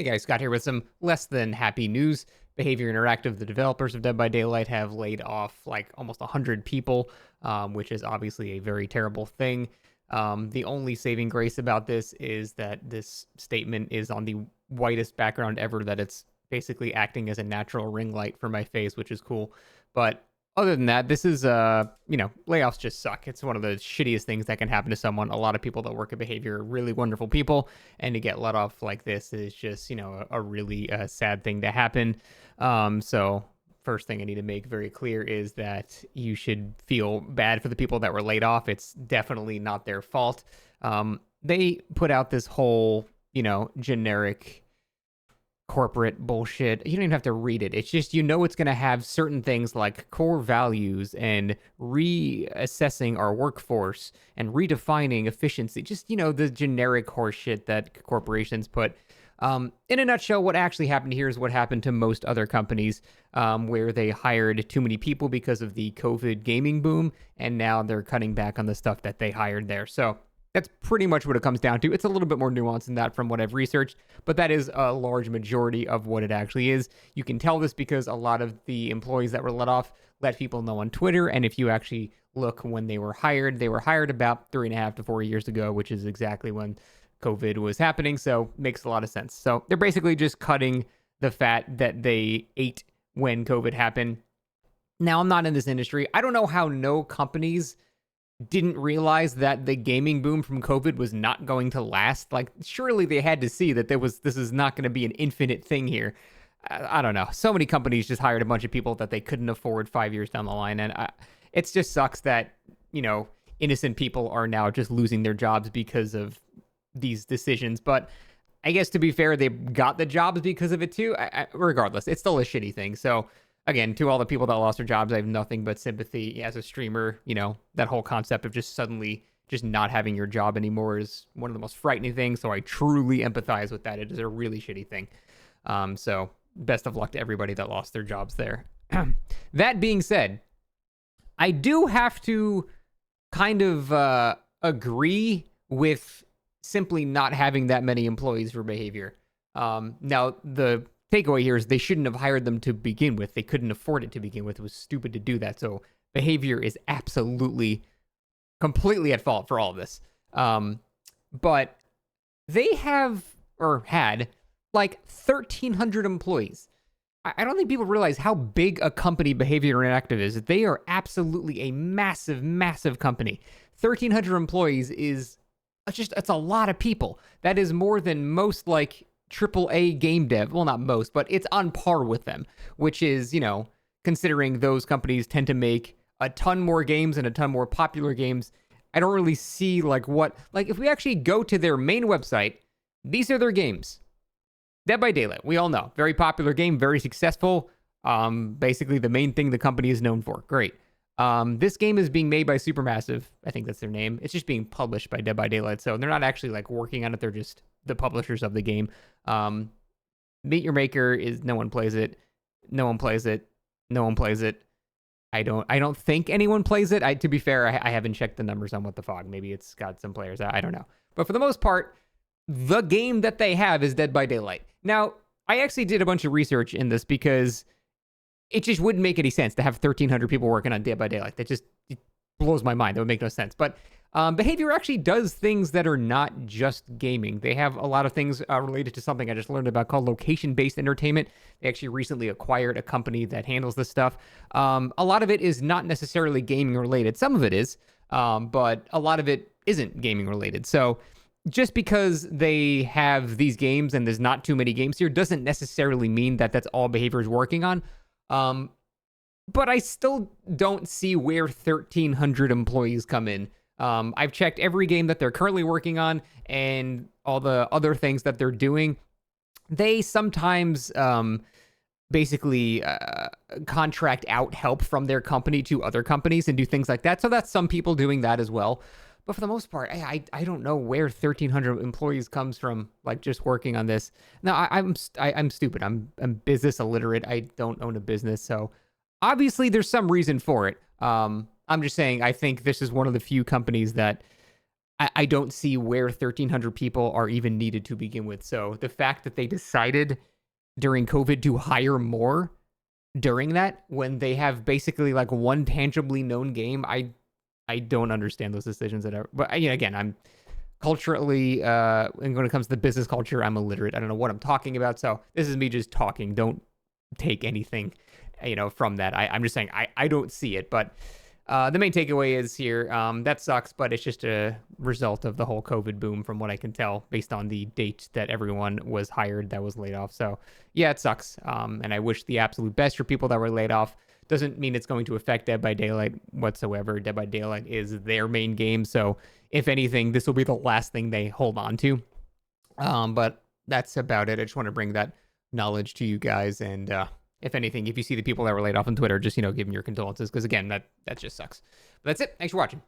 Hey guys, Scott here with some less than happy news. Behavior Interactive, the developers of Dead by Daylight, have laid off like almost 100 people, which is obviously a very terrible thing. The only saving grace about this is that this statement is on the whitest background ever, that it's basically acting as a natural ring light for my face, which is cool. But other than that, this is, layoffs just suck. It's one of the shittiest things that can happen to someone. A lot of people that work at Behavior are really wonderful people, and to get let off like this is just, a really sad thing to happen. So first thing I need to make very clear is that you should feel bad for the people that were laid off. It's definitely not their fault. They put out this whole, generic corporate bullshit. You don't even have to read it. It's just, it's going to have certain things like core values and reassessing our workforce and redefining efficiency. Just, the generic horseshit that corporations put. In a nutshell, what actually happened here is what happened to most other companies, where they hired too many people because of the COVID gaming boom, and now they're cutting back on the stuff that they hired there. So that's pretty much what it comes down to. It's a little bit more nuanced than that from what I've researched, but that is a large majority of what it actually is. You can tell this because a lot of the employees that were let off let people know on Twitter, and if you actually look when they were hired about 3.5 to 4 years ago, which is exactly when COVID was happening, so makes a lot of sense. So they're basically just cutting the fat that they ate when COVID happened. Now, I'm not in this industry. I don't know how no companies didn't realize that the gaming boom from COVID was not going to last. Like, surely they had to see that this is not going to be an infinite thing here. I don't know. So many companies just hired a bunch of people that they couldn't afford 5 years down the line. And it just sucks that, innocent people are now just losing their jobs because of these decisions. But I guess, to be fair, they got the jobs because of it too. Regardless, it's still a shitty thing. So again, to all the people that lost their jobs, I have nothing but sympathy. As a streamer, that whole concept of just suddenly just not having your job anymore is one of the most frightening things. So I truly empathize with that. It is a really shitty thing. So best of luck to everybody that lost their jobs there. That being said, I do have to kind of agree with simply not having that many employees for Behavior. Now, the takeaway here is they shouldn't have hired them to begin with. They couldn't afford it to begin with. It was stupid to do that. So Behavior is absolutely, completely at fault for all of this. But they have, or had, like 1,300 employees. I don't think people realize how big a company Behavior Interactive is. They are absolutely a massive, massive company. 1,300 employees is it's a lot of people. That is more than most like AAA game dev. Well, not most, but it's on par with them, which is, considering those companies tend to make a ton more games and a ton more popular games. I don't really see if we actually go to their main website, these are their games. Dead by Daylight, we all know, very popular game, very successful. Basically the main thing the company is known for. Great. This game is being made by Supermassive. I think that's their name. It's just being published by Dead by Daylight. So they're not actually working on it. They're just the publishers of the game. Meet Your Maker is no one plays it. No one plays it. No one plays it. I don't think anyone plays it. To be fair, I haven't checked the numbers on What the Fog. Maybe it's got some players. I don't know. But for the most part, the game that they have is Dead by Daylight. Now, I actually did a bunch of research in this because it just wouldn't make any sense to have 1,300 people working on Dead by Daylight. That just blows my mind. That would make no sense. But Behavior actually does things that are not just gaming. They have a lot of things related to something I just learned about called location-based entertainment. They actually recently acquired a company that handles this stuff. A lot of it is not necessarily gaming related. Some of it is, but a lot of it isn't gaming related. So just because they have these games and there's not too many games here doesn't necessarily mean that that's all Behavior is working on. But I still don't see where 1,300 employees come in. I've checked every game that they're currently working on and all the other things that they're doing. They sometimes basically contract out help from their company to other companies and do things like that. So that's some people doing that as well. But for the most part, I don't know where 1,300 employees comes from, just working on this. Now, I'm stupid. I'm business illiterate. I don't own a business, so obviously there's some reason for it. I'm just saying I think this is one of the few companies that I don't see where 1,300 people are even needed to begin with. So the fact that they decided during COVID to hire more during that when they have basically like one tangibly known game, I don't understand those decisions at all. But again, I'm culturally, and when it comes to the business culture, I'm illiterate. I don't know what I'm talking about. So this is me just talking. Don't take anything, from that. I'm just saying I don't see it. But the main takeaway is here, that sucks, but it's just a result of the whole COVID boom, from what I can tell, based on the date that everyone was hired that was laid off. So yeah, it sucks. And I wish the absolute best for people that were laid off. Doesn't mean it's going to affect Dead by Daylight whatsoever. Dead by Daylight is their main game, so if anything, this will be the last thing they hold on to. But that's about it. I just want to bring that knowledge to you guys, and if anything, if you see the people that were laid off on Twitter, just give them your condolences, because again, that just sucks. But that's it. Thanks for watching.